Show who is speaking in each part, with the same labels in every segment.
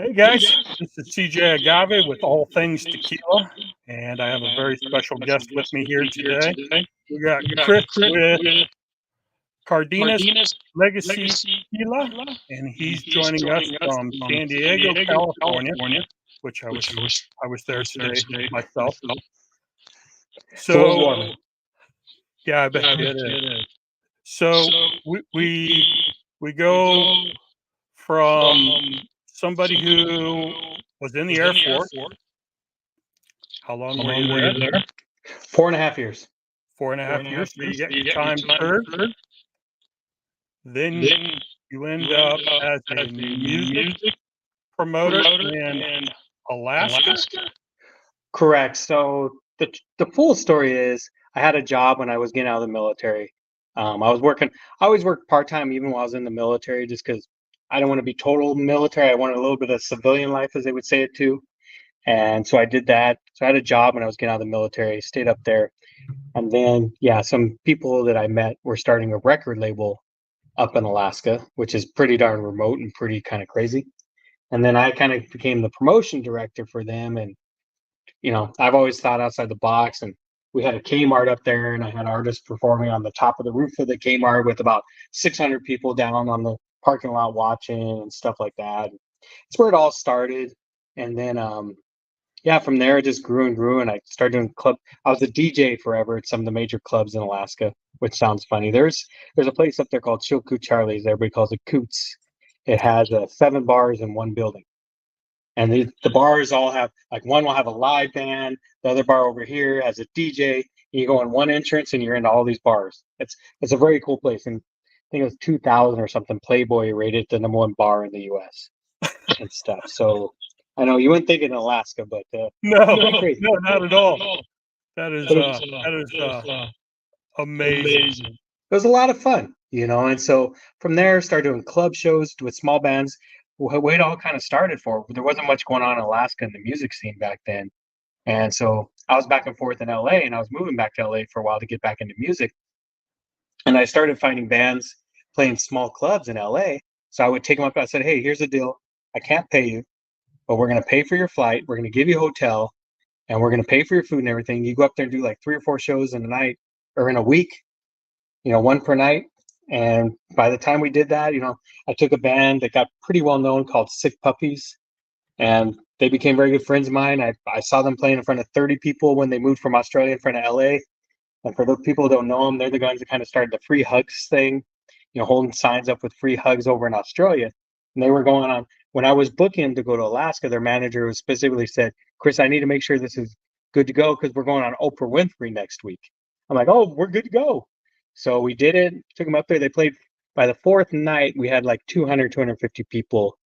Speaker 1: Hey guys, this is CJ Agave with All Things Tequila, and I have a very special guest with me here today. We got Chris with Cardenas Legacy Tequila, and he's joining us from San Diego, California, which I was there today myself. So yeah, I bet it is. So we go from somebody who was in the Air Force. How long were you there?
Speaker 2: 4.5 years.
Speaker 1: 4.5 years. So you get your time served. Then you end up as a music promoter in Alaska.
Speaker 2: Correct. So the full story is I had a job when I was getting out of the military. I was working. I always worked part time even while I was in the military, just because I don't want to be total military. I wanted a little bit of civilian life, as they would say it too. And so I did that. So I had a job when I was getting out of the military. Stayed up there, and then yeah, some people that I met were starting a record label up in Alaska, which is pretty darn remote and pretty kind of crazy. And then I kind of became the promotion director for them. And, I've always thought outside the box. And we had a Kmart up there, and I had artists performing on the top of the roof of the Kmart with about 600 people down on the parking lot watching and stuff like that. It's where it all started. And then, yeah, from there it just grew and grew. And I started doing club. I was a DJ forever at some of the major clubs in Alaska, which sounds funny. There's a place up there called Chilkoot Charlie's. Everybody calls it Coots. It has 7 bars in one building. And the bars all have, like, one will have a live band, the other bar over here has a DJ. You go in one entrance and you're into all these bars. It's a very cool place. And I think it was 2000 or something, Playboy rated the #1 bar in the US and stuff. So I know you wouldn't think in Alaska, but
Speaker 1: No,
Speaker 2: pretty crazy.
Speaker 1: no, not at all. That is amazing.
Speaker 2: It was a lot of fun, and so from there started doing club shows with small bands. Way it all kind of started for. There wasn't much going on in Alaska in the music scene back then. And so I was back and forth in LA, and I was moving back to LA for a while to get back into music. And I started finding bands playing small clubs in LA. So I would take them up. I said, hey, here's the deal. I can't pay you, but we're going to pay for your flight. We're going to give you a hotel, and we're going to pay for your food and everything. You go up there and do like 3 or 4 shows in a night or in a week, one per night. And by the time we did that, I took a band that got pretty well known called Sick Puppies, and they became very good friends of mine. I saw them playing in front of 30 people when they moved from Australia in front of LA. And for those people who don't know them, they're the guys that kind of started the free hugs thing, holding signs up with free hugs over in Australia. And they were going on. When I was booking to go to Alaska, their manager was specifically said, Chris, I need to make sure this is good to go because we're going on Oprah Winfrey next week. I'm like, oh, we're good to go. So we did it, took them up there. They played. By the 4th night, we had like 200, 250 people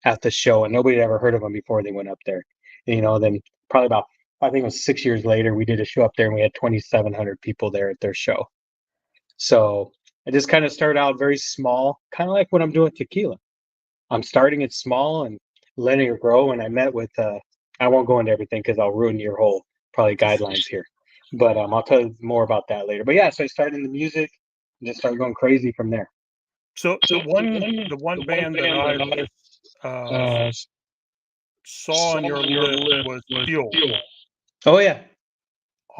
Speaker 2: at the show, and nobody had ever heard of them before they went up there. And, then probably about, I think it was 6 years later, we did a show up there, and we had 2,700 people there at their show. So I just kind of started out very small, kind of like what I'm doing with tequila. I'm starting it small and letting it grow. And I met with, I won't go into everything because I'll ruin your whole probably guidelines here. But I'll tell you more about that later. But yeah, so I started in the music and just started going crazy from there.
Speaker 1: So the one band that I saw on your list was Fuel.
Speaker 2: Oh yeah,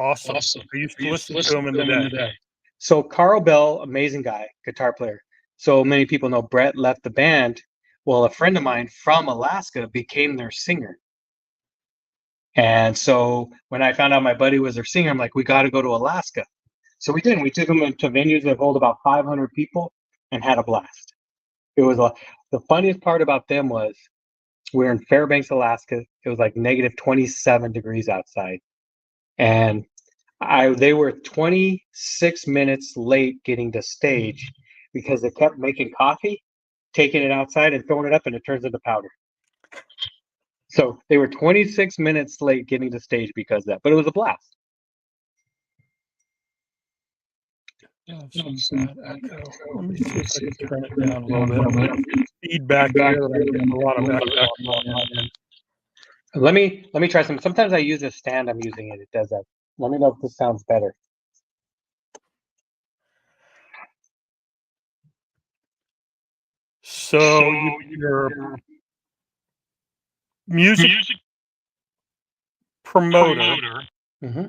Speaker 1: Awesome. I used to listen to them in the day.
Speaker 2: So Carl Bell, amazing guy, guitar player. So many people know Brett left the band. Well, a friend of mine from Alaska became their singer. And so when I found out my buddy was their singer, I'm like, we got to go to Alaska. So we did. We took them to venues that hold about 500 people and had a blast. It was the funniest part about them was we're in Fairbanks, Alaska. It was like negative 27 degrees outside. And they were 26 minutes late getting to stage because they kept making coffee, taking it outside and throwing it up, and it turns into powder. So they were 26 minutes late getting to stage because of that, but it was a blast.
Speaker 1: Some bad echo. Let me see if I can turn it down a little bit. I'm getting feedback here. I'm getting a lot of echo on my end.
Speaker 2: Let me try some. Sometimes I use a stand. I'm using it. It does that. Let me know if this sounds better.
Speaker 1: So music promoter,
Speaker 2: Mm-hmm.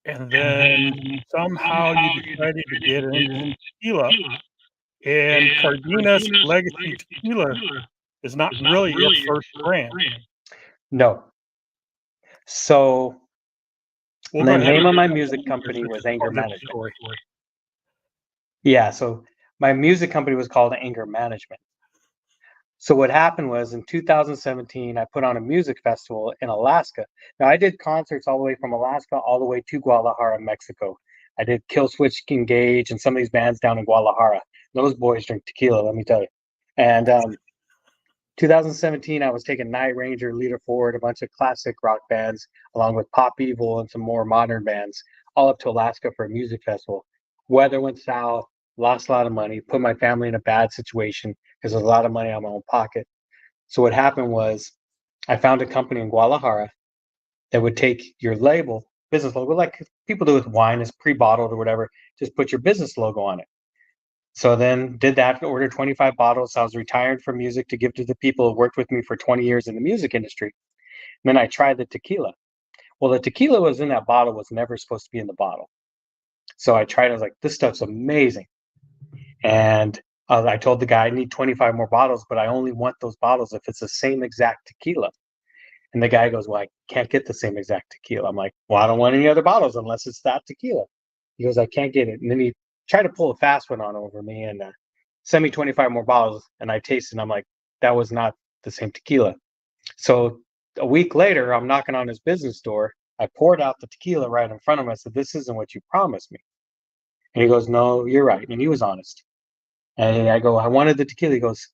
Speaker 1: and then somehow you decided to get into tequila. And Cardenas Legacy Tequila is not really your first brand.
Speaker 2: No. So
Speaker 1: We'll
Speaker 2: the
Speaker 1: go ahead
Speaker 2: name
Speaker 1: and
Speaker 2: of my
Speaker 1: get
Speaker 2: music
Speaker 1: that
Speaker 2: company
Speaker 1: because
Speaker 2: was
Speaker 1: it's
Speaker 2: Anger
Speaker 1: part of the
Speaker 2: Management.
Speaker 1: story.
Speaker 2: Yeah, so my music company was called Anger Management. So what happened was in 2017, I put on a music festival in Alaska. Now I did concerts all the way from Alaska all the way to Guadalajara, Mexico. I did Killswitch Engage and some of these bands down in Guadalajara. Those boys drink tequila, let me tell you. And 2017, I was taking Night Ranger, Leader Forward, a bunch of classic rock bands, along with Pop Evil and some more modern bands, all up to Alaska for a music festival. Weather went south, lost a lot of money, put my family in a bad situation because there's a lot of money out of my own pocket. So what happened was I found a company in Guadalajara that would take your label, business logo, like people do with wine, is pre-bottled or whatever, just put your business logo on it. So then did that, ordered 25 bottles. I was retired from music to give to the people who worked with me for 20 years in the music industry. And then I tried the tequila. Well, the tequila was in that bottle was never supposed to be in the bottle. So I tried, I was like, this stuff's amazing. And I told the guy I need 25 more bottles, but I only want those bottles if it's the same exact tequila. And the guy goes, well, I can't get the same exact tequila. I'm like, well, I don't want any other bottles unless it's that tequila. He goes, I can't get it. And then he tried to pull a fast one on over me and send me 25 more bottles. And I tasted, and I'm like, that was not the same tequila. So a week later, I'm knocking on his business door. I poured out the tequila right in front of him. I said, this isn't what you promised me. And he goes, no, you're right. And he was honest. And I go, I wanted the tequila. He goes,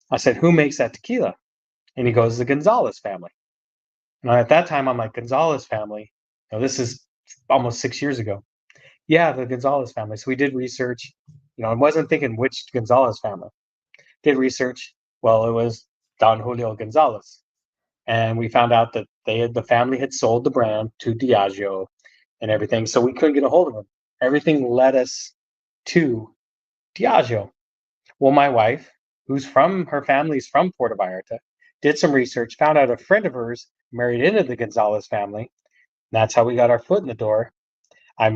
Speaker 2: I said, who makes that tequila? And he goes, the Gonzalez family. And at that time, I'm like, Gonzalez family. Now, this is almost 6 years ago. Yeah, the Gonzalez family. So we did research. I wasn't thinking which Gonzalez family. Did research. Well, it was Don Julio Gonzalez. And we found out that the family had sold the brand to Diageo and everything. So we couldn't get a hold of them. Everything led us to Diageo. Well, my wife, her family's from Puerto Vallarta, did some research, found out a friend of hers married into the Gonzalez family. That's how we got our foot in the door. We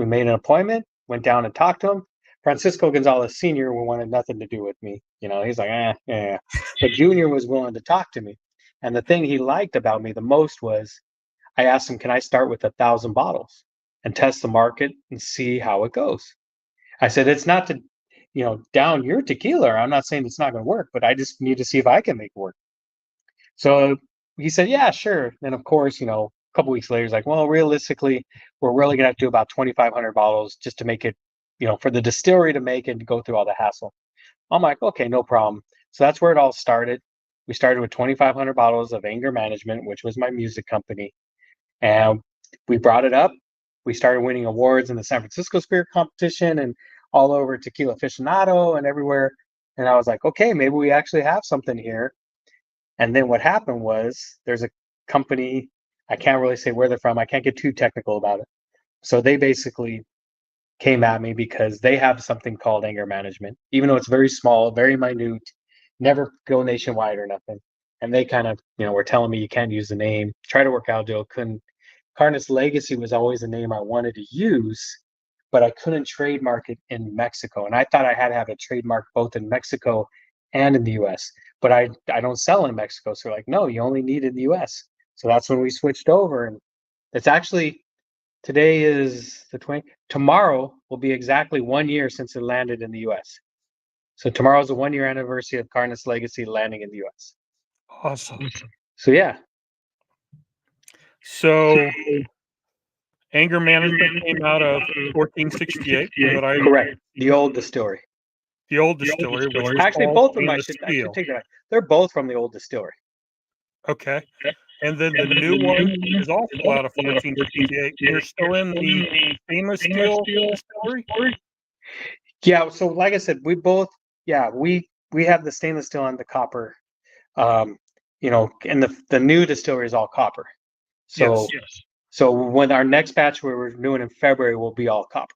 Speaker 2: made an appointment, went down and talked to him. Francisco Gonzalez Sr. wanted nothing to do with me. He's like, yeah. But Junior was willing to talk to me. And the thing he liked about me the most was I asked him, can I start with 1,000 bottles and test the market and see how it goes? I said, it's not to, down your tequila. I'm not saying it's not going to work, but I just need to see if I can make it work. So he said, yeah, sure. Then, of course, a couple weeks later, he's like, well, realistically, we're really going to have to do about 2,500 bottles just to make it, for the distillery to make it and go through all the hassle. I'm like, okay, no problem. So that's where it all started. We started with 2,500 bottles of Anger Management, which was my music company. And we brought it up. We started winning awards in the San Francisco Spirit Competition and all over Tequila Aficionado and everywhere. And I was like, okay, maybe we actually have something here. And then what happened was there's a company, I can't really say where they're from. I can't get too technical about it. So they basically came at me because they have something called Anger Management, even though it's very small, very minute, never go nationwide or nothing. And they kind of, were telling me you can't use the name. Try to work out a deal, couldn't. Cardenas Legacy was always a name I wanted to use, but I couldn't trademark it in Mexico. And I thought I had to have a trademark both in Mexico and in the US. But I don't sell in Mexico. So like, no, you only need it in the US. So that's when we switched over. And it's actually, today is the 20th. Tomorrow will be exactly 1 year since it landed in the US. So tomorrow's the 1 year anniversary of Cardenas Legacy landing in the US.
Speaker 1: Awesome.
Speaker 2: So yeah.
Speaker 1: So Anger Management came out of 1468.
Speaker 2: Correct. The old distillery.
Speaker 1: The old distillery, which was
Speaker 2: Actually,
Speaker 1: called
Speaker 2: both of them, I
Speaker 1: Stainless
Speaker 2: should
Speaker 1: Steel.
Speaker 2: take that back. They're both from the old distillery.
Speaker 1: Okay. And then the new one is also out of 1468. You're still in the Stainless Steel distillery?
Speaker 2: Yeah, so like I said, we have the stainless steel and the copper. And the new distillery is all copper. So
Speaker 1: Yes.
Speaker 2: so when our next batch we're doing in February will be all copper.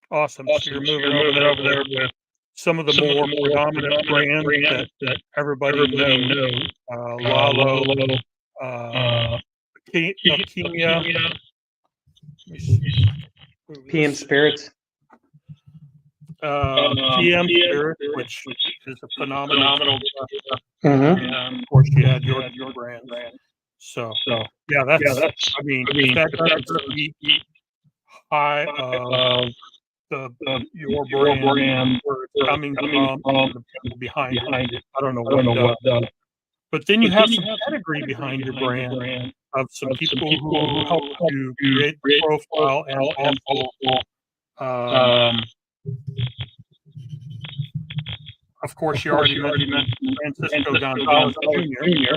Speaker 1: Awesome. So you're moving over there with some of the more predominant brands that everybody knows, Lalo, Kenya,
Speaker 2: PM Spirits.
Speaker 1: PM Spirit, which is a phenomenal.
Speaker 2: Mm-hmm.
Speaker 1: Of course, you had your brand. So yeah, that's. I mean, if that doesn't speak high of your brand, where it's coming from, and the people behind it, I don't know what does. But then you have some pedigree behind your brand of some people who helped you create the profile, and also, of course, you already mentioned Francisco Gonzalez Jr.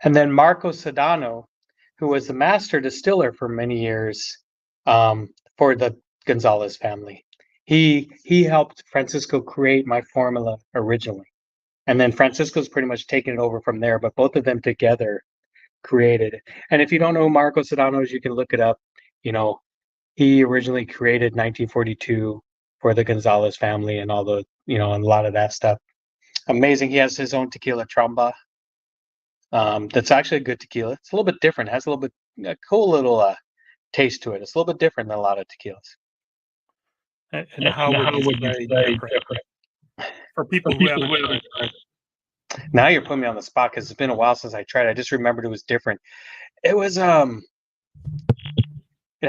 Speaker 2: And then Marco Sedano, who was the master distiller for many years for the Gonzalez family. He helped Francisco create my formula originally. And then Francisco's pretty much taken it over from there, but both of them together created it. And if you don't know Marco Sedano, you can look it up. You know, he originally created 1942 for the Gonzalez family and all the, and a lot of that stuff. Amazing. He has his own tequila Tromba. That's actually a good tequila. It's a little bit different. It has a little bit a cool little taste to it. It's a little bit different than a lot of tequilas.
Speaker 1: And how would you say different? For people who haven't tried it.
Speaker 2: Now you're putting me on the spot because it's been a while since I tried it. I just remembered it was different. It was it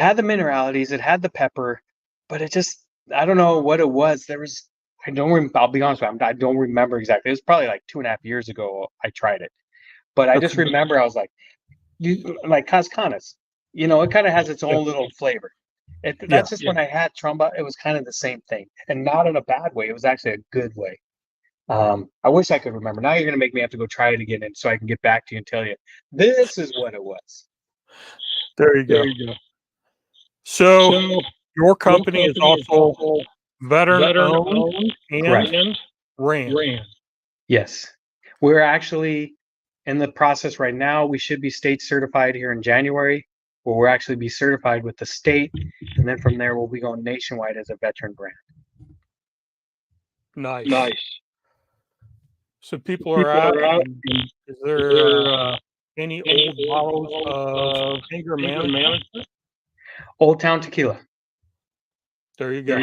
Speaker 2: had the mineralities, it had the pepper, but it just, I don't know what it was. I'll be honest with you, I don't remember exactly. It was probably like 2.5 years ago I tried it. But I just remember I was like, like Cascanas, it kind of has its own little flavor. That's just when I had Tromba, it was kind of the same thing, and not in a bad way. It was actually a good way. I wish I could remember. Now you're going to make me have to go try it again, and so I can get back to you and tell you this is what it was.
Speaker 1: There you go. So your company is also veteran-owned and ran.
Speaker 2: Yes, we're actually in the process right now. We should be state certified here in January, where we'll actually be certified with the state, and then from there we'll be going nationwide as a veteran brand.
Speaker 1: Nice. So people are asking, is there any old bottles of anger management?
Speaker 2: Old Town Tequila.
Speaker 1: There you go.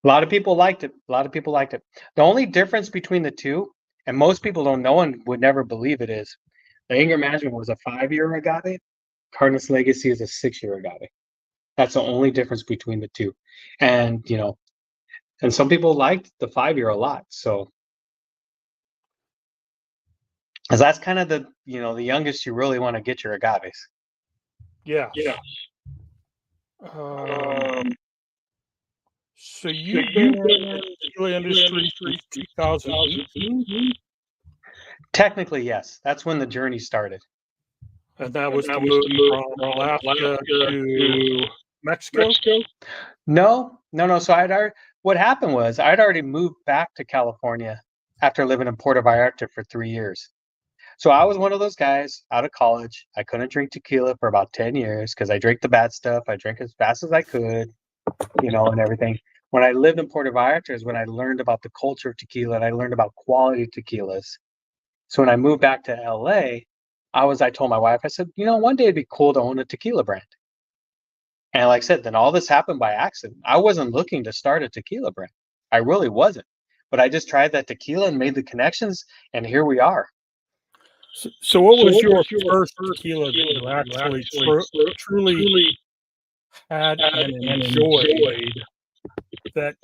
Speaker 2: A lot of people liked it. The only difference between the two, and most people don't know and would never believe it, is the anger management was a 5-year agave. Cardenas Legacy is a 6-year agave. That's the only difference between the two. And, and some people liked the 5-year a lot. So, because that's kind of the, the youngest you really want to get your agaves.
Speaker 1: Yeah. So you've been in the tequila industry since 2018?
Speaker 2: Technically, yes. That's when the journey started.
Speaker 1: And that was to move from Alaska to Mexico?
Speaker 2: No. So what happened was I'd already moved back to California after living in Puerto Vallarta for 3 years. So I was one of those guys out of college. I couldn't drink tequila for about 10 years because I drank the bad stuff. I drank as fast as I could, and everything. When I lived in Puerto Vallarta is when I learned about the culture of tequila and I learned about quality tequilas. So when I moved back to LA, I told my wife, I said, one day it'd be cool to own a tequila brand. And like I said, then all this happened by accident. I wasn't looking to start a tequila brand. I really wasn't. But I just tried that tequila and made the connections, and here we are.
Speaker 1: So what was your first tequila that you actually truly had and enjoyed that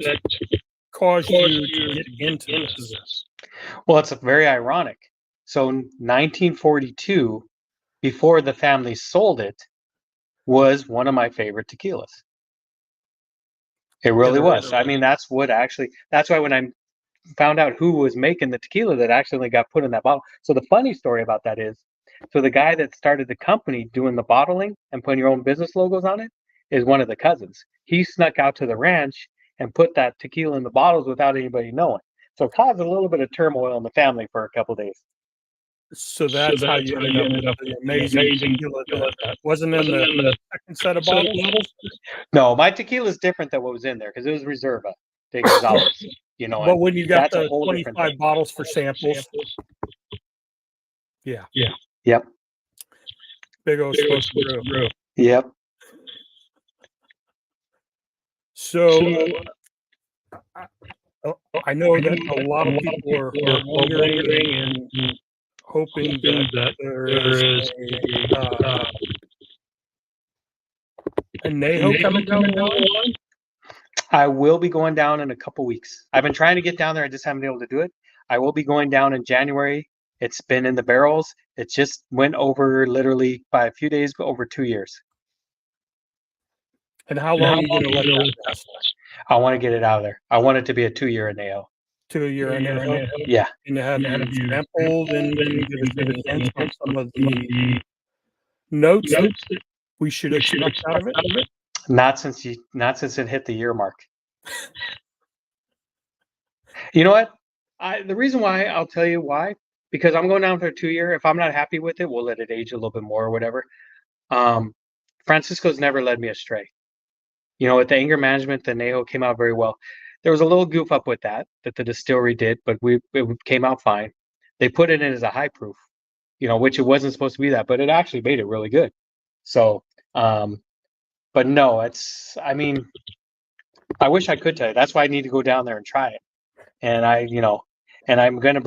Speaker 1: caused you to get into this?
Speaker 2: Well, it's very ironic. So in 1942, before the family sold it, was one of my favorite tequilas. It really was. I mean, that's why when I found out who was making the tequila that actually got put in that bottle. So the funny story about that is, so the guy that started the company doing the bottling and putting your own business logos on it is one of the cousins. He snuck out to the ranch and put that tequila in the bottles without anybody knowing. So it caused a little bit of turmoil in the family for a couple of days.
Speaker 1: So that's how you ended up with the amazing tequila that wasn't in the second set of bottles?
Speaker 2: No, my tequila is different than what was in there because it was Reserva de Gonzalez. You know,
Speaker 1: But
Speaker 2: and
Speaker 1: when you got
Speaker 2: that's a
Speaker 1: the
Speaker 2: whole different
Speaker 1: 25
Speaker 2: thing.
Speaker 1: bottles for samples, yeah,
Speaker 2: Yep.
Speaker 1: big old switch through.
Speaker 2: Yep.
Speaker 1: So I know that a lot of people are wondering and hoping that there is a Neho coming down the line.
Speaker 2: I will be going down in a couple weeks. I've been trying to get down there. I just haven't been able to do it. I will be going down in January. It's been in the barrels. It just went over literally by a few days, over 2 years.
Speaker 1: And how long are you going to let that last?
Speaker 2: I want to get it out of there. I want it to be a 2-year Añejo.
Speaker 1: 2-year Añejo?
Speaker 2: Yeah.
Speaker 1: And have you sampled and give us any hints on some of the notes that we should expect out of it?
Speaker 2: Not since it hit the year mark. You know what? The reason why, I'll tell you why, because I'm going down for a 2-year. If I'm not happy with it, we'll let it age a little bit more or whatever. Francisco's never led me astray. You know, with the anger management, the Neho came out very well. There was a little goof up with that the distillery did, but it came out fine. They put it in as a high proof, you know, which it wasn't supposed to be that, but it actually made it really good. So, but no, I mean, I wish I could tell you. That's why I need to go down there and try it. And I'm going to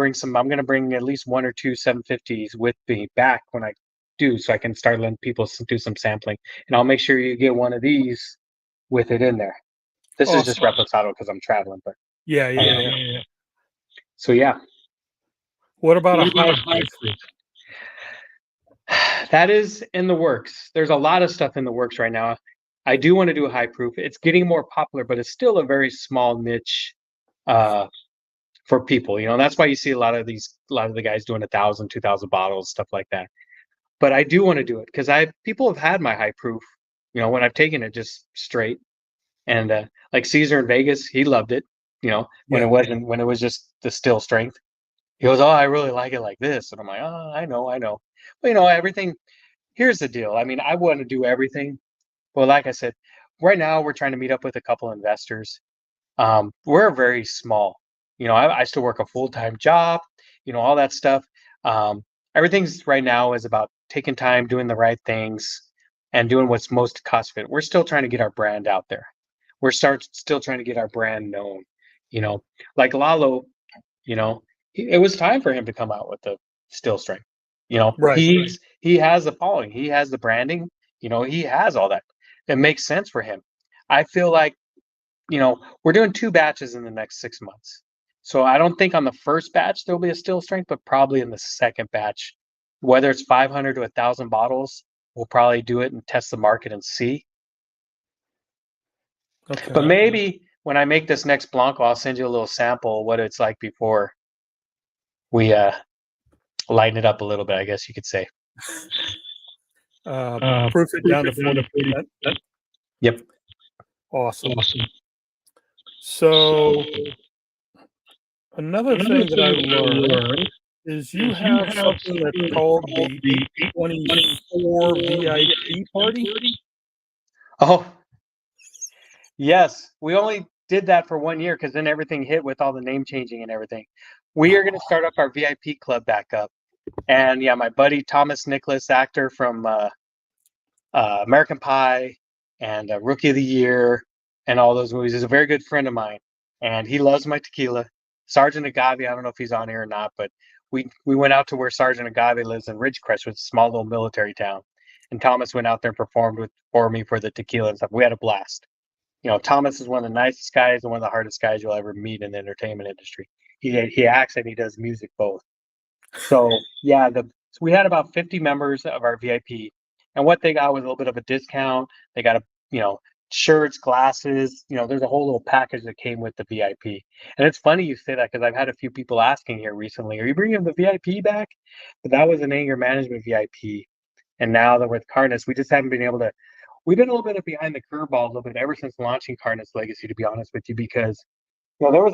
Speaker 2: bring at least 1 or 2 750s with me back when I do, so I can start letting people do some sampling. And I'll make sure you get one of these with it in there. This is just reposado because I'm traveling, but
Speaker 1: yeah.
Speaker 2: So yeah.
Speaker 1: What about a high proof?
Speaker 2: That is in the works. There's a lot of stuff in the works right now. I do want to do a high proof. It's getting more popular, but it's still a very small niche for people. You know, that's why you see a lot of the guys doing 1,000, 2,000 bottles, stuff like that. But I do want to do it because people have had my high proof, you know, when I've taken it just straight. And like Caesar in Vegas, he loved it, you know, when it was just the still strength. He goes, "Oh, I really like it like this." And I'm like, "Oh, I know. But, you know, everything, here's the deal. I mean, I want to do everything. Well, like I said, right now we're trying to meet up with a couple investors. We're very small. You know, I still work a full-time job, you know, all that stuff. Everything's right now is about taking time, doing the right things, and doing what's most cost fit. We're still trying to get our brand out there. We're still trying to get our brand known. You know, like Lalo, you know, it was time for him to come out with the still strength. You know,
Speaker 1: Right.
Speaker 2: he has the following, he has the branding, you know, he has all that. It makes sense for him. I feel like, you know, we're doing 2 batches in the next 6 months. So I don't think on the first batch there'll be a still strength, but probably in the second batch, whether it's 500 to 1,000 bottles, we'll probably do it and test the market and see.
Speaker 1: Okay.
Speaker 2: But maybe when I make this next Blanco, I'll send you a little sample of what it's like before we lighten it up a little bit, I guess you could say.
Speaker 1: Proof it down to 40%.
Speaker 2: Yep.
Speaker 1: Awesome. So another thing that I learned is you have something that's called the 24 VIP party.
Speaker 2: Oh, yes. We only did that for 1 year because then everything hit with all the name changing and everything. We are going to start up our VIP club back up. And yeah, my buddy Thomas Nicholas, actor from American Pie and Rookie of the Year and all those movies, is a very good friend of mine. And he loves my tequila. Sergeant Agave, I don't know if he's on here or not, but we went out to where Sergeant Agave lives in Ridgecrest, which is a small little military town. And Thomas went out there and performed for me for the tequila and stuff. We had a blast. You know, Thomas is one of the nicest guys and one of the hardest guys you'll ever meet in the entertainment industry. He acts and he does music both. So yeah, so we had about 50 members of our VIP, and what they got was a little bit of a discount. They got shirts, glasses. You know, there's a whole little package that came with the VIP. And it's funny you say that because I've had a few people asking here recently, "Are you bringing the VIP back?" But that was an anger management VIP, and now that with Cardenas, we just haven't been able to. We've been a little bit behind the curveball a little bit ever since launching Cardenas Legacy, to be honest with you, because there was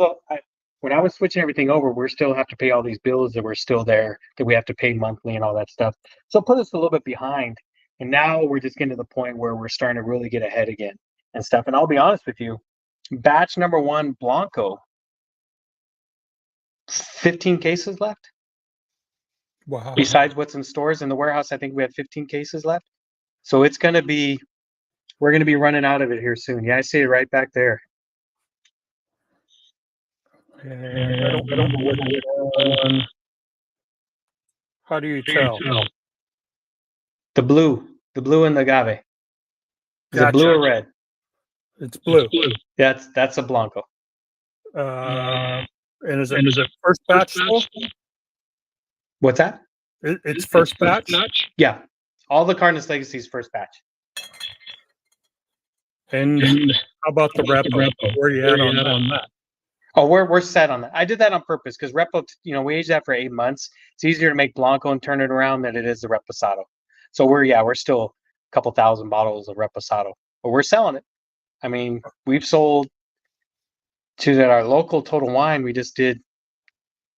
Speaker 2: when I was switching everything over, we still have to pay all these bills that were still there that we have to pay monthly and all that stuff. So it put us a little bit behind. And now we're just getting to the point where we're starting to really get ahead again and stuff. And I'll be honest with you, batch number 1 Blanco, 15 cases left.
Speaker 1: Wow.
Speaker 2: Besides what's in stores in the warehouse, I think we have 15 cases left. So it's going to be, we're going to be running out of it here soon. Yeah, I see it right back there.
Speaker 1: And I don't remember which one. How do you tell?
Speaker 2: The blue and the agave. Is it blue or red?
Speaker 1: It's blue.
Speaker 2: Yeah, that's a Blanco.
Speaker 1: And is it first batch still?
Speaker 2: What's that?
Speaker 1: It's first batch?
Speaker 2: Yeah. All the Cardenas Legacy's first batch.
Speaker 1: And how about the repo? Where are you at on that?
Speaker 2: Oh, we're set on that. I did that on purpose because repo, we aged that for 8 months. It's easier to make Blanco and turn it around than it is the Reposado. So we're still a couple thousand bottles of Reposado, but we're selling it. I mean, we've sold to our local Total Wine. We just did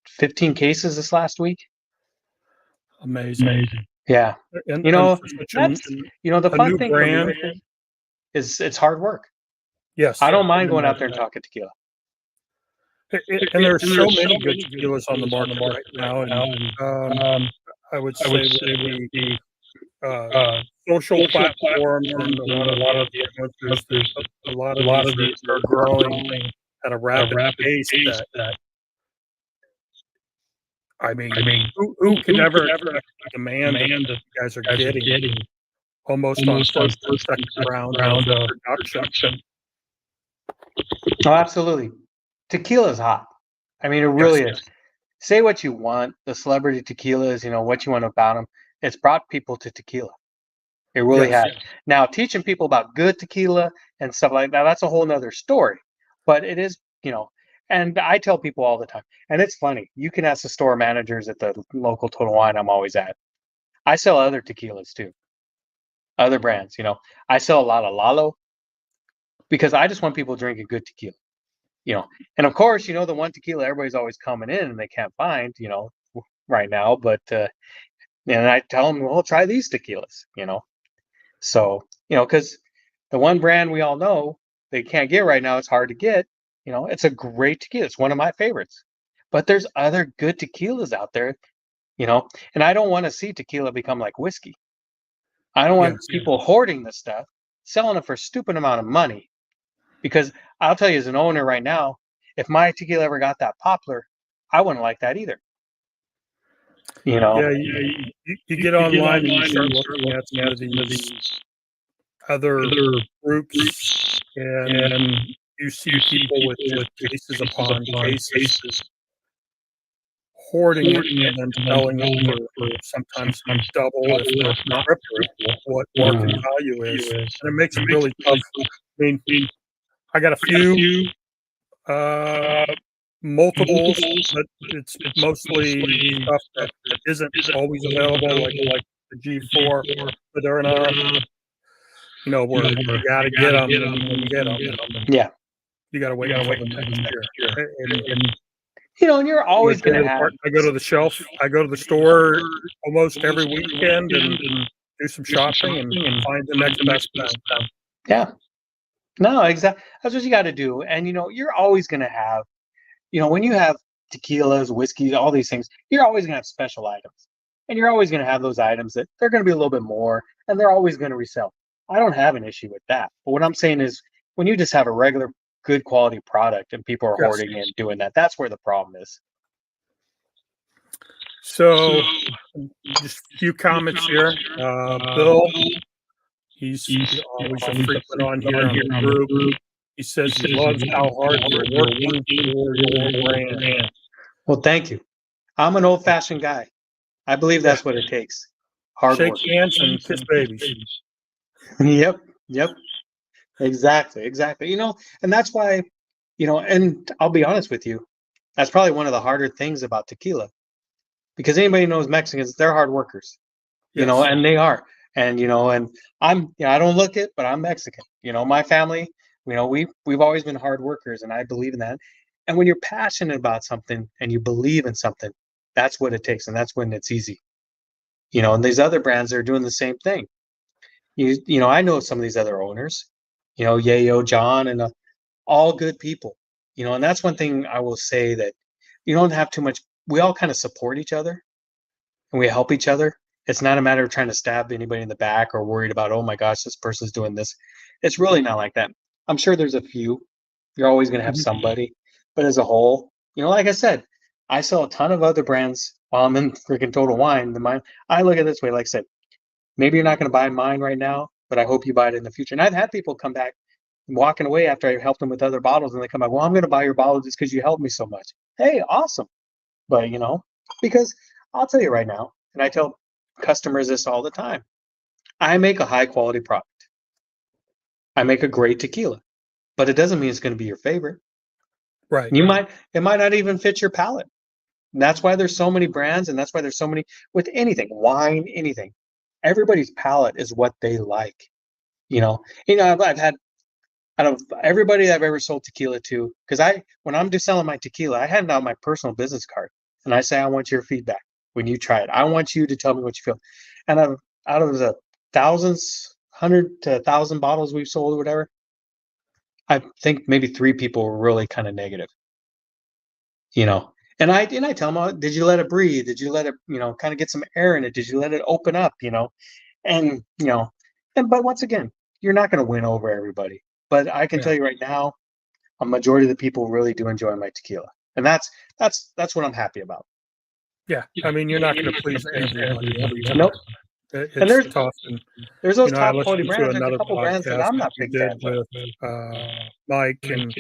Speaker 2: 15 cases this last week.
Speaker 1: Amazing.
Speaker 2: Yeah.
Speaker 1: And
Speaker 2: that's, the fun thing for me is it's hard work.
Speaker 1: Yes.
Speaker 2: I don't mind going out there and talking tequila.
Speaker 1: And there's so many good tequilas on the market right now. And I would say the social platforms and a lot of the influencers, a lot of these are growing at a rapid pace that, I mean, who could ever expect the demand that you guys are getting almost on first or second round of production?
Speaker 2: Oh, absolutely. Tequila's hot. I mean, it really is. Say what you want. The celebrity tequilas, what you want about them. It's brought people to tequila. It really has. Now, teaching people about good tequila and stuff like that, that's a whole nother story. But it is, and I tell people all the time, and it's funny. You can ask the store managers at the local Total Wine I'm always at. I sell other tequilas too. Other brands, I sell a lot of Lalo because I just want people drinking good tequila. And of course, the one tequila everybody's always coming in and they can't find, right now. But and I tell them, well, try these tequilas, So, because the one brand we all know they can't get right now, it's hard to get. It's a great tequila. It's one of my favorites. But there's other good tequilas out there, and I don't want to see tequila become like whiskey. I don't want people hoarding this stuff, selling it for a stupid amount of money. Because I'll tell you, as an owner right now, if my tequila ever got that popular, I wouldn't like that either.
Speaker 1: Yeah, you get online and you start looking at some of these other groups, and you see people with cases upon cases hoarding it and then selling it for sometimes double, if not triple, what market value is. And it makes it really tough. I mean, I got a few multiples, but it's mostly stuff that isn't always available, like the G4 Moderna. Where you got to get them, and you get them.
Speaker 2: Yeah,
Speaker 1: you got to wait until the next year.
Speaker 2: And you're always going to have.
Speaker 1: I go to the shelf. I go to the store almost every weekend and do some shopping and find the next best thing.
Speaker 2: Yeah. No, exactly. That's what you got to do. And, you're always going to have, when you have tequilas, whiskeys, all these things, you're always going to have special items. And you're always going to have those items that they're going to be a little bit more, and they're always going to resell. I don't have an issue with that. But what I'm saying is when you just have a regular, good quality product and people are hoarding and doing that, that's where the problem is.
Speaker 1: So, just a few comments here. Bill, he's always a frequent on here on the group. He says he loves how hard you're working for your brand.
Speaker 2: Well, thank you. I'm an old-fashioned guy. I believe that's what it takes. Hard
Speaker 1: Shake
Speaker 2: work.
Speaker 1: hands and kiss babies.
Speaker 2: Yep. Exactly. And that's why, and I'll be honest with you, that's probably one of the harder things about tequila. Because anybody knows Mexicans, they're hard workers. And they are. And and I'm I don't look it, but I'm Mexican. My family, we've always been hard workers, and I believe in that. And when you're passionate about something and you believe in something, that's what it takes, and that's when it's easy. And these other brands are doing the same thing. I know some of these other owners, Yayo, John, and all good people. And that's one thing I will say, that you don't have too much. We all kind of support each other and we help each other. It's not a matter of trying to stab anybody in the back or worried about, oh my gosh, this person's doing this. It's really not like that. I'm sure there's a few. You're always going to have somebody, but as a whole, like I said, I sell a ton of other brands while I'm in freaking Total Wine. I look at it this way, like I said, maybe you're not going to buy mine right now, but I hope you buy it in the future. And I've had people come back walking away after I helped them with other bottles, and they come back, well, I'm going to buy your bottle just because you helped me so much. Hey, awesome. But, because I'll tell you right now, and I tell customers this all the time, I make a high quality product. I make a great tequila, but it doesn't mean it's going to be your favorite.
Speaker 1: Right.
Speaker 2: It might not even fit your palate. And that's why there's so many brands, and that's why there's so many with anything, wine, anything. Everybody's palate is what they like. I've had, out of everybody that I've ever sold tequila to, because when I'm just selling my tequila, I hand out my personal business card and I say, I want your feedback when you try it. I want you to tell me what you feel. And out of the thousands, 100 to 1,000 bottles we've sold or whatever, I think maybe 3 people were really kind of negative. And I tell them, oh, did you let it breathe? Did you let it, kind of get some air in it? Did you let it open up? And but once again, you're not going to win over everybody. But I can tell you right now, a majority of the people really do enjoy my tequila, and that's what I'm happy about.
Speaker 1: Yeah, I mean, you're not going to please everybody every time.
Speaker 2: Nope.
Speaker 1: It's
Speaker 2: And
Speaker 1: tough. And,
Speaker 2: there's those
Speaker 1: I
Speaker 2: top quality
Speaker 1: listened to
Speaker 2: brands. There's a
Speaker 1: another
Speaker 2: couple brands that
Speaker 1: podcast
Speaker 2: I'm not
Speaker 1: you
Speaker 2: big
Speaker 1: did
Speaker 2: fans of.
Speaker 1: with Mike, and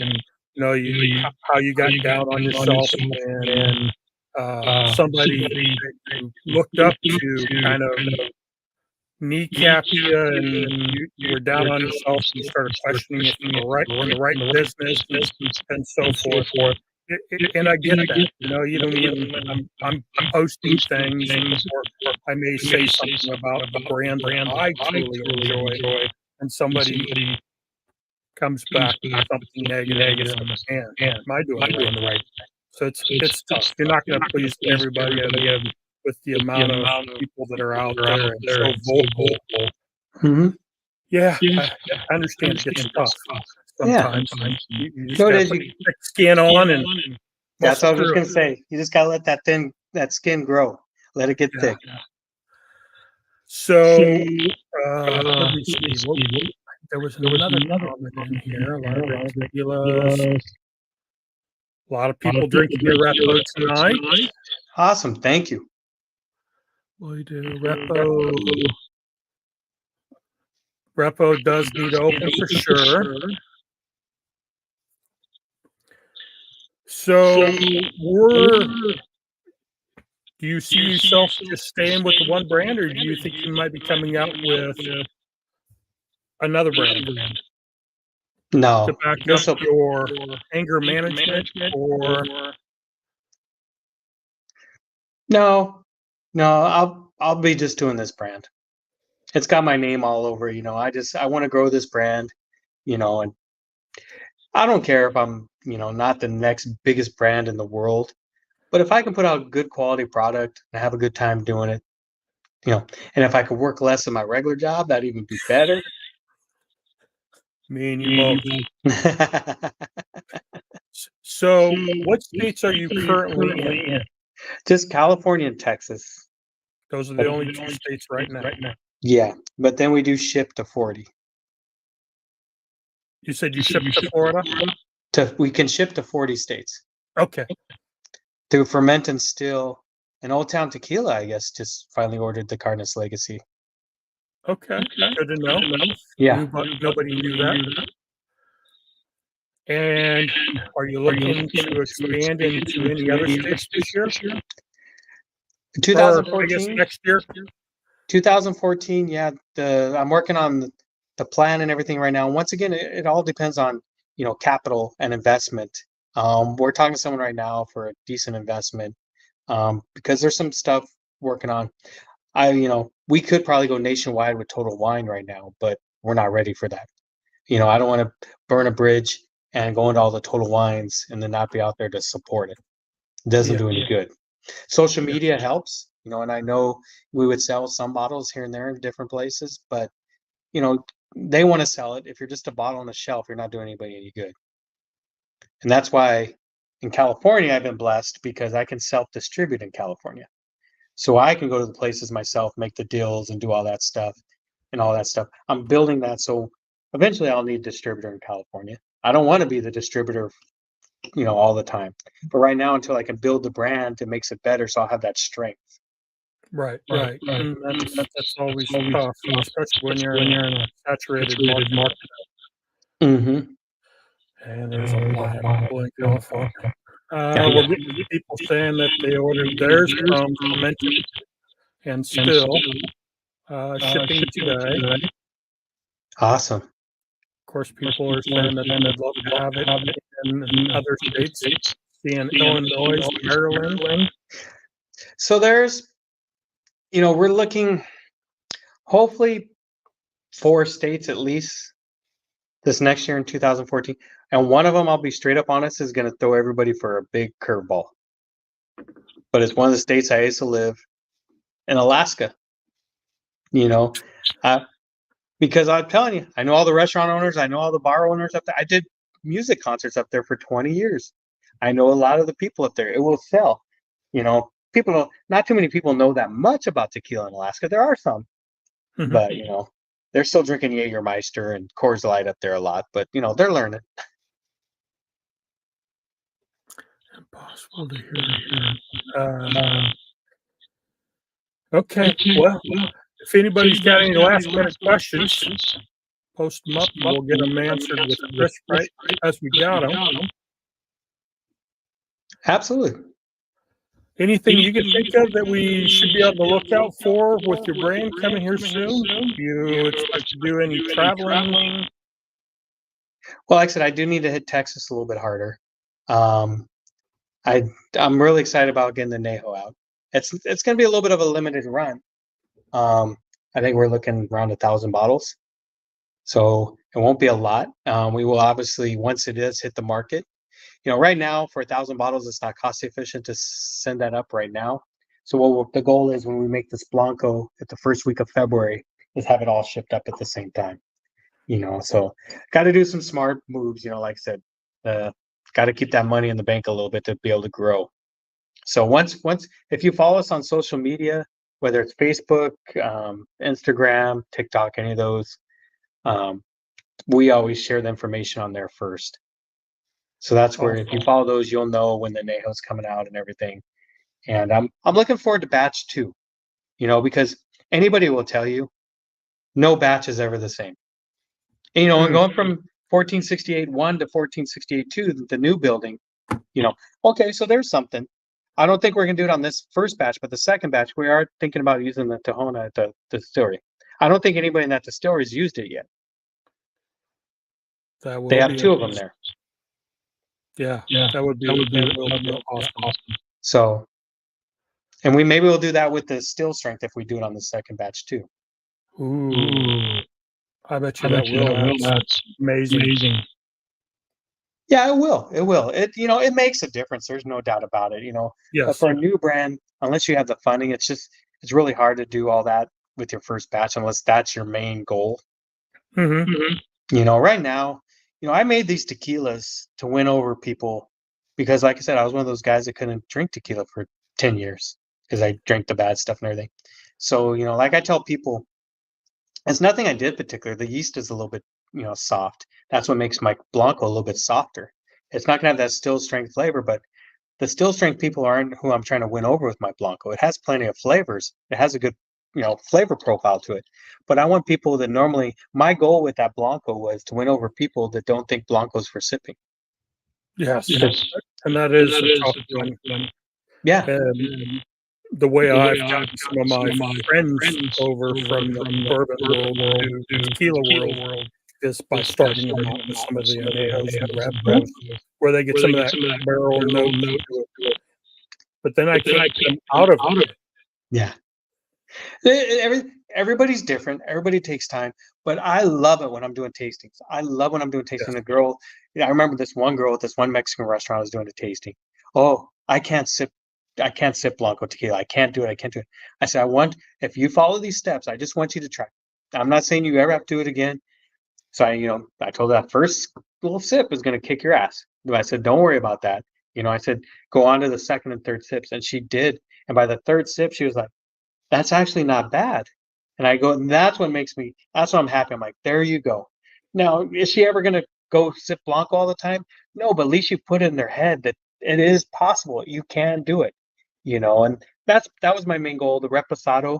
Speaker 1: how you got down on yourself, and somebody that you looked up to kind of kneecapped you, and you were down on yourself, and you started questioning if you were in the right business, and so forth. And I get that, even when I'm posting things, or I may say something about a brand that I truly enjoy, and somebody comes back with something negative, and says, man, am I doing the right thing? So it's tough. You're not going to please everybody, with the amount of people that are out there and so vocal.
Speaker 2: Mm-hmm.
Speaker 1: Yeah, I understand it gets tough sometimes. You just
Speaker 2: No,
Speaker 1: got to put thick skin on, and
Speaker 2: that's what I was just gonna say. You just gotta let that skin grow. Let it get thick.
Speaker 1: So let me see. There was another comment in here. A lot of great tequilas. A lot of people drinking your Repo tonight.
Speaker 2: Awesome, thank you.
Speaker 1: We do Repo does need to open for sure. So do you see yourself just staying with the one brand, or do you think you might be coming out with another brand?
Speaker 2: No.
Speaker 1: To back up your anger management, or
Speaker 2: No, I'll be just doing this brand. It's got my name all over, I want to grow this brand, and I don't care if I'm, not the next biggest brand in the world, but if I can put out good quality product and have a good time doing it, and if I could work less in my regular job, that'd even be better.
Speaker 1: Me and you both. So what states are you currently in?
Speaker 2: Just California and Texas.
Speaker 1: Those are the only 2 states right now.
Speaker 2: Yeah, but then we do ship to 40.
Speaker 1: You said you ship to Florida?
Speaker 2: We can ship to 40 states.
Speaker 1: Okay.
Speaker 2: To ferment and still. And Old Town Tequila, I guess, just finally ordered the Cardenas Legacy.
Speaker 1: Okay, good to know.
Speaker 2: Yeah.
Speaker 1: Nobody knew that. And are you looking to expand into any other states this year?
Speaker 2: 2014.
Speaker 1: Or, I guess next year?
Speaker 2: 2014, yeah. I'm working on the plan and everything right now. And once again, it all depends on, capital and investment. We're talking to someone right now for a decent investment, because there's some stuff working on. We could probably go nationwide with Total Wine right now, but we're not ready for that. I don't want to burn a bridge and go into all the Total Wines and then not be out there to support it. It doesn't
Speaker 1: Yeah.
Speaker 2: do any good. Social media helps, and I know we would sell some bottles here and there in different places, but they want to sell it. If you're just a bottle on the shelf, you're not doing anybody any good. And that's why in California, I've been blessed because I can self-distribute in California. So I can go to the places myself, make the deals and do all that stuff and all that stuff. I'm building that. So eventually I'll need a distributor in California. I don't want to be the distributor, all the time. But right now, until I can build the brand, it makes it better. So I'll have that strength.
Speaker 1: Right. And that's always tough, especially when you're in a saturated market.
Speaker 2: Mm-hmm.
Speaker 1: And there's a lot of people in California. We're getting people saying that they ordered theirs from fermented and still shipping today.
Speaker 2: Awesome.
Speaker 1: Of course, people are saying that they'd love to have it in other states, seeing Illinois, Maryland.
Speaker 2: So there's, we're looking, hopefully 4 states at least this next year in 2014. And one of them, I'll be straight up honest, is going to throw everybody for a big curveball. But it's one of the states I used to live in, Alaska. Because I'm telling you, I know all the restaurant owners, I know all the bar owners up there. I did music concerts up there for 20 years. I know a lot of the people up there. It will sell. Not too many people know that much about tequila in Alaska. There are some, but they're still drinking Jägermeister and Coors Light up there a lot. But they're learning.
Speaker 1: Impossible to hear. Okay. Well, if anybody's got any last minute questions, post them up and we'll get them answered with Chris right as we got them.
Speaker 2: Absolutely.
Speaker 1: Anything you can think of that we should be on the lookout for with your brand coming here soon? Do you expect to do any traveling?
Speaker 2: Well, like I said, I do need to hit Texas a little bit harder. I'm really excited about getting the Neho out. It's going to be a little bit of a limited run. I think we're looking around 1,000 bottles, so it won't be a lot. We will obviously, once it is hit the market, right now for 1,000 bottles, it's not cost efficient to send that up right now. So the goal is when we make this Blanco at the first week of February, is have it all shipped up at the same time. So got to do some smart moves. Like I said, got to keep that money in the bank a little bit to be able to grow. So once if you follow us on social media, whether it's Facebook, Instagram, TikTok, any of those, we always share the information on there first. So that's where if you follow those, you'll know when the Neho's coming out and everything. And I'm looking forward to batch 2, because anybody will tell you no batch is ever the same. And, going from 1468-1 to 1468-2, the new building, okay, so there's something. I don't think we're going to do it on this first batch, but the second batch, we are thinking about using the Tahona at the distillery. I don't think anybody in that distillery has used it yet. They have 2 of them there.
Speaker 1: Yeah, that would be awesome.
Speaker 2: So, and maybe we'll do that with the still strength if we do it on the second batch too.
Speaker 1: Ooh, I bet you that will. That's amazing.
Speaker 2: Yeah, it will. It makes a difference. There's no doubt about it.
Speaker 1: Yes.
Speaker 2: But for a new brand, unless you have the funding, it's really hard to do all that with your first batch unless that's your main goal. Right now, I made these tequilas to win over people because, like I said, I was one of those guys that couldn't drink tequila for 10 years because I drank the bad stuff and everything. So, like I tell people, it's nothing I did particular. The yeast is a little bit, soft. That's what makes my Blanco a little bit softer. It's not going to have that still strength flavor, but the still strength people aren't who I'm trying to win over with my Blanco. It has plenty of flavors. It has a good, flavor profile to it. But I want people that my goal with that Blanco was to win over people that don't think Blanco's for sipping.
Speaker 1: Yes. And that is a tough one.
Speaker 2: Yeah.
Speaker 1: The way I've gotten some of my friends over from the bourbon world to the tequila world is by starting them out with some of the Anejos and Rapos, where they get some of that barrel note to it. But then I can't get them out of it.
Speaker 2: Yeah. Everybody's different. Everybody takes time. But I love it when I'm doing tastings. I love when I'm doing tasting. The girl, I remember this one girl at this one Mexican restaurant was doing a tasting. Oh, I can't sip Blanco tequila. I can't do it. I can't do it. I said, if you follow these steps, I just want you to try. I'm not saying you ever have to do it again. So I told her that first little sip is going to kick your ass. But I said, don't worry about that. I said, go on to the second and third sips. And she did. And by the third sip, she was like, that's actually not bad. And I go, and that's what I'm happy. I'm like, there you go. Now, is she ever going to go sip Blanco all the time? No, but at least you put it in their head that it is possible. You can do it, and that was my main goal. The Reposado,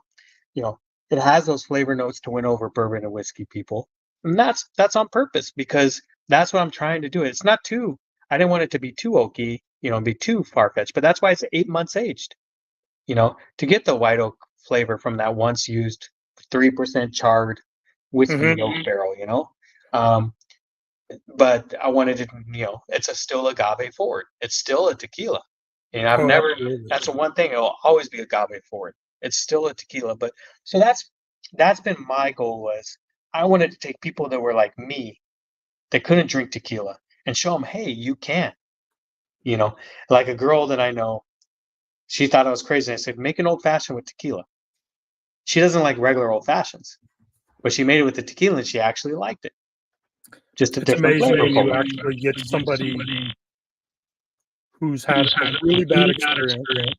Speaker 2: it has those flavor notes to win over bourbon and whiskey people. And that's on purpose because that's what I'm trying to do. It's not I didn't want it to be too oaky, be too far-fetched, but that's why it's 8 months aged, to get the white oak flavor from that once used 3% charred whiskey oak barrel, but I wanted it, it's still agave forward. It's still a tequila.
Speaker 1: Oh, absolutely.
Speaker 2: That's the one thing, it'll always be agave forward. It's still a tequila. But so that's been my goal was I wanted to take people that were like me that couldn't drink tequila and show them, hey, you can, like a girl that I know, she thought I was crazy. I said, make an old fashioned with tequila. She doesn't like regular old fashions, but she made it with the tequila and she actually liked it. Just
Speaker 1: it's amazing when you actually get somebody who's had a really bad experience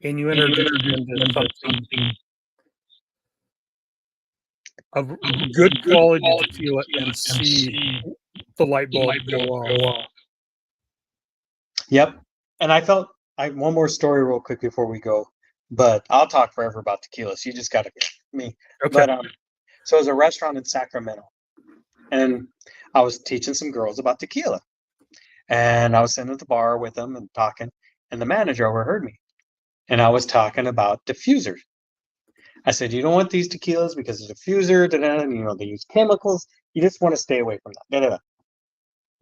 Speaker 1: and you introduce them into something of good quality tequila and see the light bulb go off.
Speaker 2: Yep. And I felt one more story real quick before we go, but I'll talk forever about tequila. So you just got to me.
Speaker 1: Okay.
Speaker 2: But so it was a restaurant in Sacramento, and I was teaching some girls about tequila, and I was sitting at the bar with them and talking, and the manager overheard me, and I was talking about diffusers. I said, you don't want these tequilas because the diffuser, they use chemicals. You just want to stay away from that.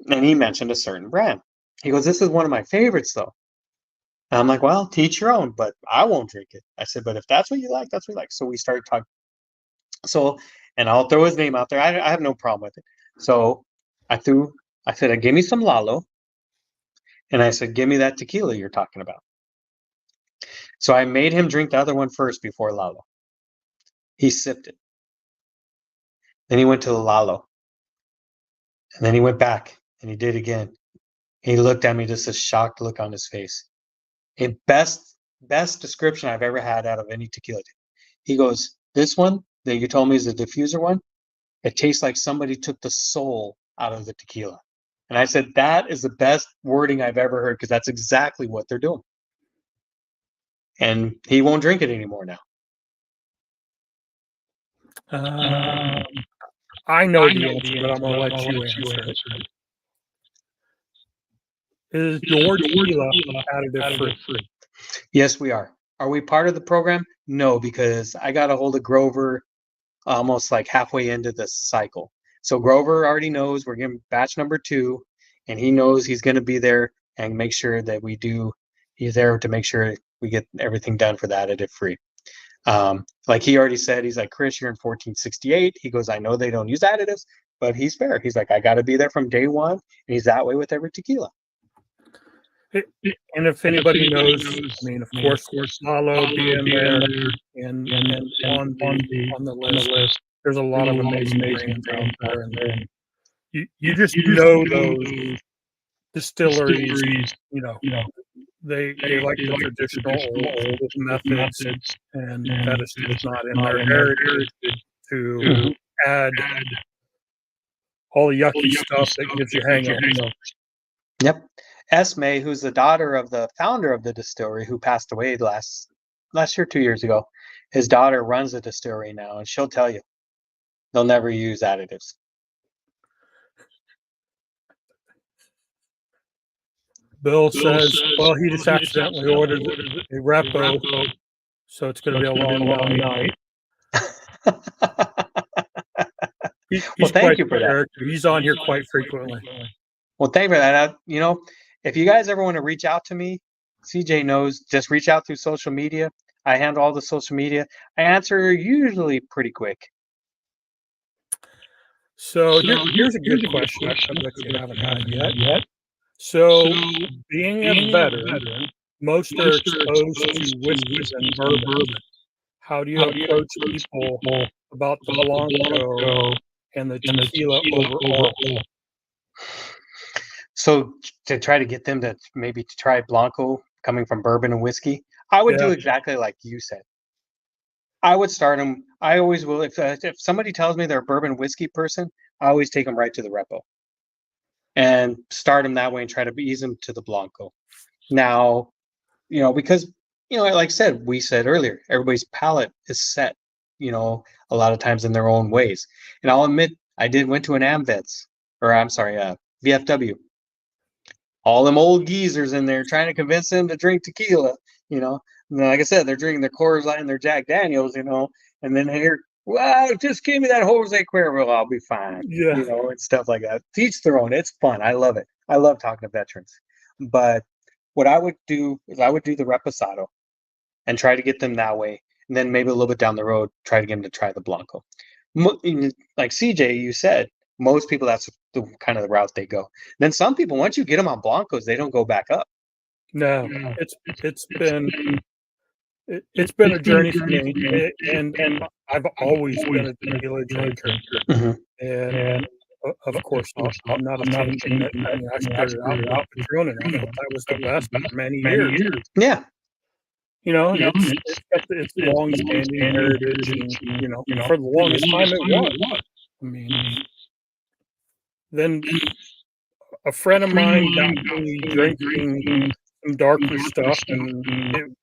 Speaker 2: And he mentioned a certain brand. He goes, this is one of my favorites, though. And I'm like, well, teach your own, but I won't drink it. I said, but if that's what you like, that's what you like. So we started talking. So, and I'll throw his name out there. I have no problem with it. So I said, give me some Lalo. And I said, give me that tequila you're talking about. So I made him drink the other one first before Lalo. He sipped it. Then he went to the Lalo. And then he went back and he did again. He looked at me, just a shocked look on his face. A best description I've ever had out of any tequila. He goes, this one that you told me is the diffuser one, it tastes like somebody took the soul out of the tequila. And I said, that is the best wording I've ever heard because that's exactly what they're doing. And he won't drink it anymore now.
Speaker 1: I know the answer, but I'm going to let you answer it. Is your tequila additive free?
Speaker 2: Yes, we are. Are we part of the program? No, because I got a hold of Grover almost like halfway into the cycle. So Grover already knows we're getting batch number 2, and he knows he's going to be there and make sure that he's there to make sure we get everything done for the additive free. Like he already said, he's like, Chris, you're in 1468. He goes, I know they don't use additives, but he's fair. He's like, I got to be there from day one. And he's that way with every tequila.
Speaker 1: And if anybody knows, I mean, of course, Lalo being there and on the list, there's a lot of amazing brands out there, and you just know those distilleries. They like the traditional old methods, and that is just not in their heritage to add all the yucky stuff that gives you hangovers.
Speaker 2: Yep. Esme, who's the daughter of the founder of the distillery who passed away last year, 2 years ago, his daughter runs the distillery now, and she'll tell you they'll never use additives.
Speaker 1: Bill says, well, he just accidentally ordered a repo, so it's going to be a long night. He's
Speaker 2: thank you for that.
Speaker 1: He's on here quite frequently.
Speaker 2: Well, thank you for that. If you guys ever want to reach out to me, CJ knows, just reach out through social media. I handle all the social media. I answer usually pretty quick.
Speaker 1: So here's a good question I bet you haven't had yet. So, being a veteran, most are exposed to whiskeys and bourbons. How do you approach people about the Blanco and the tequila overall?
Speaker 2: So to try to get them to maybe to try Blanco coming from bourbon and whiskey, I would do
Speaker 1: Yeah,
Speaker 2: exactly like you said. I would start them. I always will. If somebody tells me they're a bourbon whiskey person, I always take them right to the repo and start them that way and try to ease them to the Blanco. Now, because like I said, we said earlier, everybody's palate is set, a lot of times in their own ways. And I'll admit, I went to an AmVets, or I'm sorry, VFW. All them old geezers in there trying to convince them to drink tequila, you know. And like I said, they're drinking their Coors Light and their Jack Daniels, and then here, well, just give me that Jose Cuervo, I'll be fine,
Speaker 1: yeah.
Speaker 2: and stuff like that. Teach their own. It's fun. I love it. I love talking to veterans. But what I would do is I would do the reposado and try to get them that way. And then maybe a little bit down the road, try to get them to try the Blanco. Like CJ, you said, most people, that's the kind of the route they go. Then some people, once you get them on Blancos, they don't go back up.
Speaker 1: No, it's been a journey for me, and I've always been a tequila drinker,
Speaker 2: Mhm.
Speaker 1: and of course I'm not ashamed to admit. I mean, I started out with Patron, and I thought that was the best for many years.
Speaker 2: Yeah.
Speaker 1: And it's got its long-standing heritage, and for the longest time it was. I mean, then a friend of mine got me drinking some darker stuff, and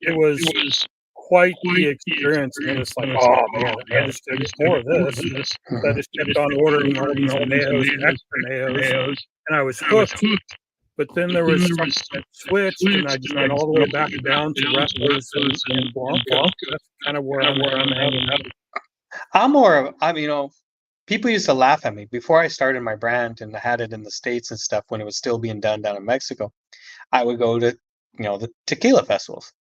Speaker 1: it was quite the experience. And then it's like, oh man, I just gotta get more of this. So I just kept on ordering all these anejos and extra anejos, and I was hooked. But then there was something that switched, and I just went all the way back down to repos and blancos. That's kind of where I'm at now.
Speaker 2: I'm more of, people used to laugh at me before I started my brand and I had it in the States and stuff when it was still being done down in Mexico. I would go to, the tequila festivals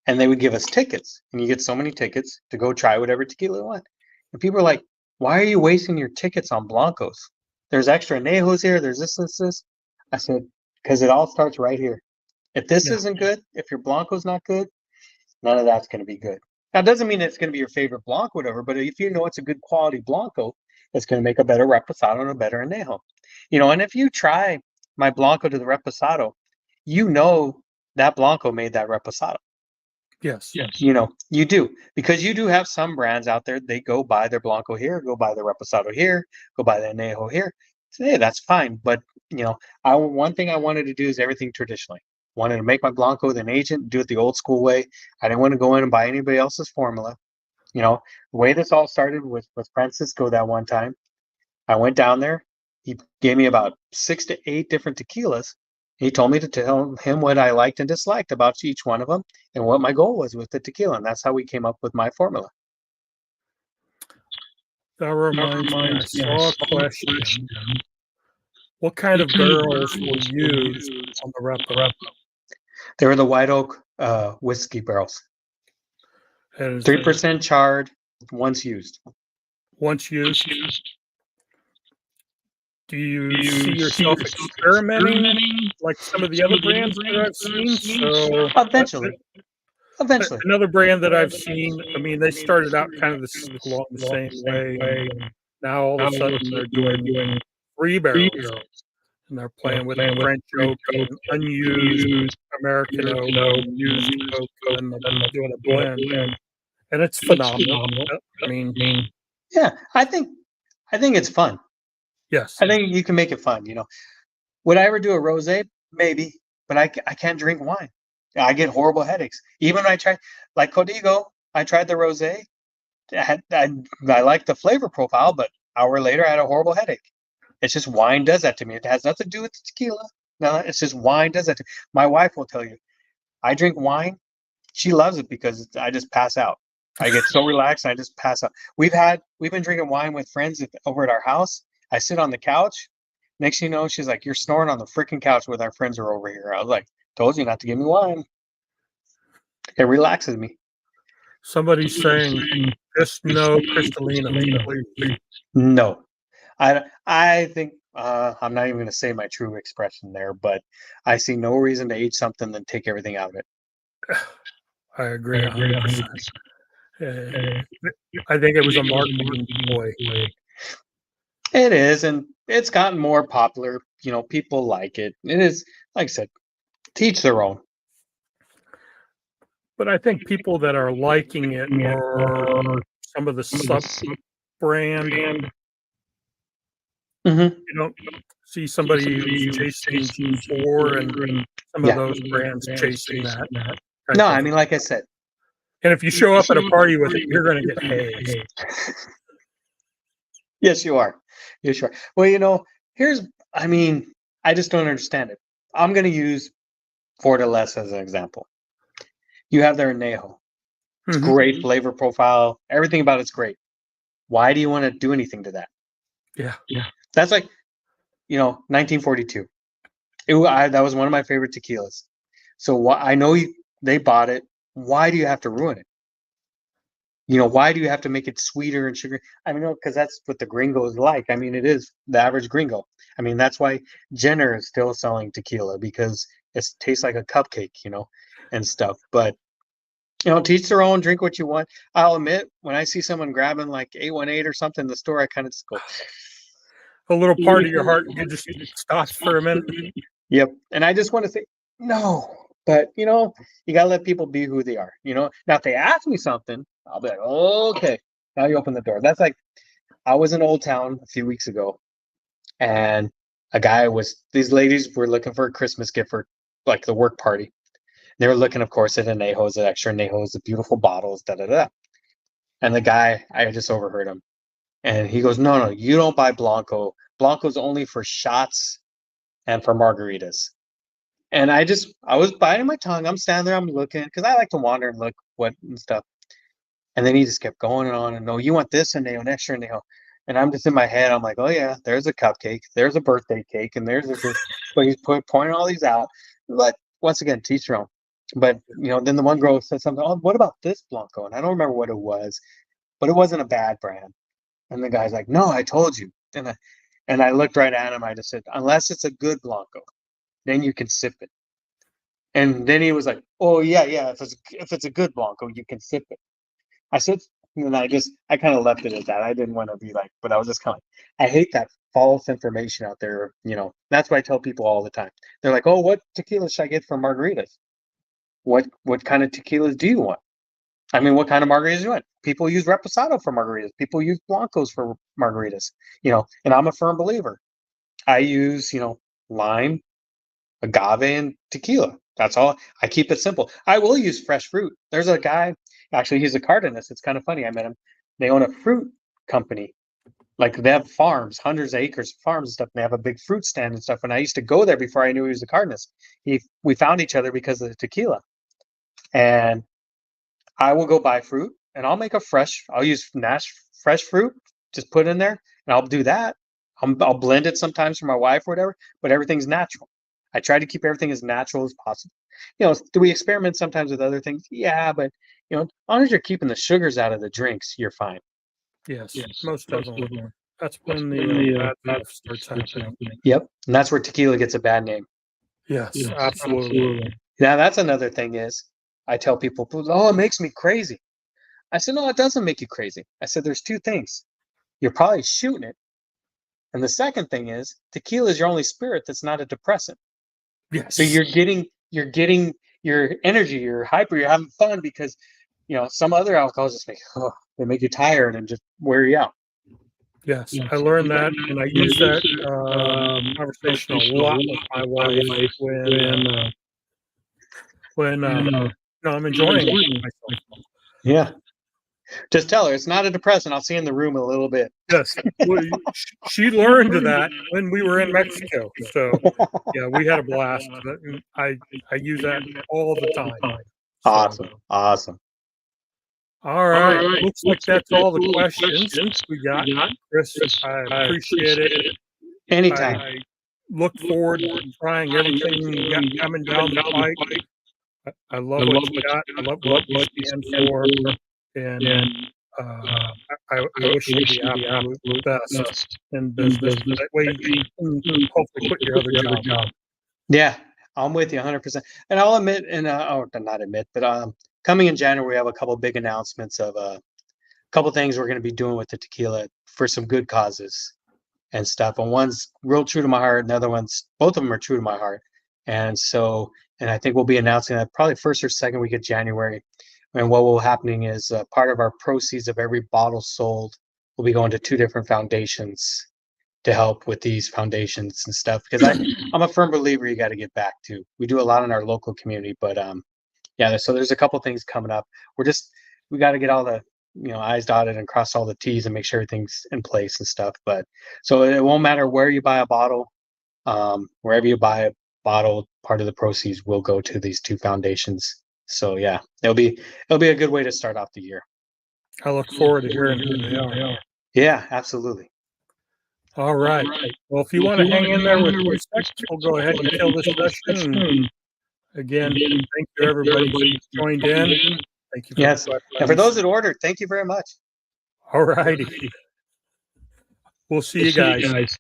Speaker 2: and they would give us tickets and you get so many tickets to go try whatever tequila you want. And people are like, why are you wasting your tickets on Blancos? There's extra anejos here. There's this. I said, because it all starts right here. If this
Speaker 1: Yeah.
Speaker 2: isn't good, if your Blanco's not good, none of that's going to be good. Now, it doesn't mean it's going to be your favorite Blanco, whatever, but if you know it's a good quality Blanco, it's going to make a better Reposado and a better Anejo. And if you try my Blanco to the Reposado, that Blanco made that Reposado.
Speaker 1: Yes.
Speaker 2: You do, because you do have some brands out there, they go buy their Blanco here, go buy their Reposado here, go buy the Anejo here. So, hey, that's fine. But, one thing I wanted to do is everything traditionally. Wanted to make my Blanco with an agent, do it the old school way. I didn't want to go in and buy anybody else's formula. The way this all started with Francisco that one time, I went down there. He gave me about 6 to 8 different tequilas. He told me to tell him what I liked and disliked about each one of them and what my goal was with the tequila. And that's how we came up with my formula.
Speaker 1: That reminds me, I saw a question. What kind of barrels were used on the repo?
Speaker 2: They were the White Oak whiskey barrels. 3% charred, once used.
Speaker 1: Once used. Do you see yourself experimenting like some of the other brands that I've seen? So
Speaker 2: Eventually.
Speaker 1: Another brand that I've seen, I mean, they started out kind of along the same way. And now all of a sudden they're doing 3 barrels, and they're playing with French oak and unused American oak and used oak, and then doing a blend, and it's phenomenal. I mean,
Speaker 2: yeah, I think it's fun.
Speaker 1: yes,
Speaker 2: I think you can make it fun. Would I ever do a rosé? Maybe, but I can't drink wine. I get horrible headaches. Even when I tried, like Código, I tried the rosé. I liked the flavor profile, but an hour later I had a horrible headache. It's just wine does that to me. It has nothing to do with the tequila. No, it's just wine does that to me. My wife will tell you, I drink wine. She loves it because I just pass out. I get so relaxed, I just pass out. We've been drinking wine with friends over at our house. I sit on the couch. Next thing you know, she's like, "You're snoring on the freaking couch with our friends are over here." I was like, "Told you not to give me wine." It relaxes me.
Speaker 1: Somebody's saying, just no Cristalino, please.
Speaker 2: No, I think I'm not even going to say my true expression there, but I see no reason to age something than take everything out of it.
Speaker 1: I agree 100%. Uh, I think it was a marketing ploy.
Speaker 2: It is, and it's gotten more popular. People like it. It is, like I said, teach their own.
Speaker 1: But I think people that are liking it are some of the sub-brand.
Speaker 2: Hmm.
Speaker 1: You don't see somebody who's chasing G4 and some of
Speaker 2: Yeah.
Speaker 1: those brands chasing that
Speaker 2: No,
Speaker 1: type
Speaker 2: I
Speaker 1: of.
Speaker 2: mean, like I said,
Speaker 1: And if you show up at a party with it, you're going to get hazed.
Speaker 2: yes, you are. Yes, you are. Well, I mean, I just don't understand it. I'm going to use Fortaleza as an example. You have their añejo. It's
Speaker 1: Mhm.
Speaker 2: great flavor profile. Everything about it's great. Why do you want to do anything to that?
Speaker 1: Yeah.
Speaker 2: That's like, 1942. That was one of my favorite tequilas. So I know they bought it. Why do you have to ruin it? Why do you have to make it sweeter and sugar? I mean, because that's what the gringos like. I mean, it is the average gringo. I mean, that's why Jenner is still selling tequila because it tastes like a cupcake, and stuff. But teach their own. Drink what you want. I'll admit, when I see someone grabbing like 818 or something in the store, I kind of just go,
Speaker 1: A little part of your heart just stops for a minute.
Speaker 2: "Yep." And I just want to say, no. But you gotta let people be who they are. Now if they ask me something, I'll be like, okay. Now you open the door. That's like I was in Old Town a few weeks ago, and these ladies were looking for a Christmas gift for like the work party. They were looking, of course, at añejos, at extra añejos, the beautiful bottles, da da da. And the guy, I just overheard him, and he goes, "No, no, you don't buy Blanco. Blanco's only for shots and for margaritas." And I was biting my tongue. I'm standing there, I'm looking because I like to wander and look what and stuff. And then he just kept going on and no, you want this añejo, an extra añejo. And I'm just in my head, I'm like, oh yeah, there's a cupcake, there's a birthday cake, and there's this. But he's pointing all these out. But once again, teach your own. But then the one girl said something. Oh, what about this Blanco? And I don't remember what it was, but it wasn't a bad brand. And the guy's like, no, I told you. And I looked right at him. I just said, unless it's a good Blanco, then you can sip it. And then he was like, oh yeah, yeah. If it's a good Blanco, you can sip it. I said, and I kind of left it at that. I didn't want to be like, but I was just kind of like, I hate that false information out there. That's what I tell people all the time. They're like, oh, what tequila should I get for margaritas? What kind of tequilas do you want? I mean, what kind of margaritas do you want? People use Reposado for margaritas. People use Blancos for margaritas. And I'm a firm believer. I use, lime, agave, and tequila. That's all. I keep it simple. I will use fresh fruit. There's a guy, actually, he's a Cardenas. It's kind of funny. I met him. They own a fruit company. Like they have farms, hundreds of acres of farms and stuff. And they have a big fruit stand and stuff. And I used to go there before I knew he was a Cardenas. We found each other because of the tequila. And I will go buy fruit and I'll use fresh fruit, just put in there, and I'll do that. I'll blend it sometimes for my wife or whatever, but everything's natural. I try to keep everything as natural as possible. Do we experiment sometimes with other things? Yeah, but as long as you're keeping the sugars out of the drinks, you're fine.
Speaker 1: Yes, most definitely. That's when the bad stuff starts happening.
Speaker 2: Yep, and that's where tequila gets a bad name.
Speaker 1: Yes, absolutely.
Speaker 2: Now that's another thing is I tell people, oh, it makes me crazy. I said, no, it doesn't make you crazy. I said, there's two things. You're probably shooting it. And the second thing is tequila is your only spirit that's not a depressant.
Speaker 1: Yes.
Speaker 2: So you're getting your energy, you're hyper, you're having fun because some other alcohols just they make you tired and just wear you out.
Speaker 1: Yes, I learned that, and I use that conversation a lot with my wife when I'm enjoying myself.
Speaker 2: Yeah. Just tell her it's not a depressant. I'll see you in the room in a little bit.
Speaker 1: Yes, she learned that when we were in Mexico. So yeah, we had a blast. I use that all the time. So.
Speaker 2: Awesome.
Speaker 1: All right. Looks like that's all the questions we got. Chris, I appreciate it.
Speaker 2: Anytime.
Speaker 1: I look forward to trying everything you got coming down the pipe. I love what you got. I love what you stand for. And I wish you the absolute best in business. That way you can hopefully quit your other job.
Speaker 2: Yeah, I'm with you 100%. And I'll admit, and or not admit, but coming in January, we have a couple big announcements of a couple things we're going to be doing with the tequila for some good causes and stuff. And one's real true to my heart, and the other one's, both of them are true to my heart. And so, and I think we'll be announcing that probably first or second week of January. And what will happening is part of our proceeds of every bottle sold will be going to two different foundations to help with these foundations and stuff. Because I'm a firm believer you got to give back to. We do a lot in our local community, but yeah. So there's a couple things coming up. We got to get all the I's dotted and cross all the T's and make sure everything's in place and stuff. But so it won't matter where you buy a bottle, wherever you buy a bottle, part of the proceeds will go to these two foundations. So yeah, it'll be a good way to start off the year.
Speaker 1: I look forward to hearing who they are.
Speaker 2: Yeah, absolutely.
Speaker 1: All right. Well, if you want to hang in there with 2 seconds, we'll go ahead and kill this session. Again, thank you everybody who joined in. Thank you.
Speaker 2: Yes, and for those that ordered, thank you very much.
Speaker 1: All righty. We'll see you guys.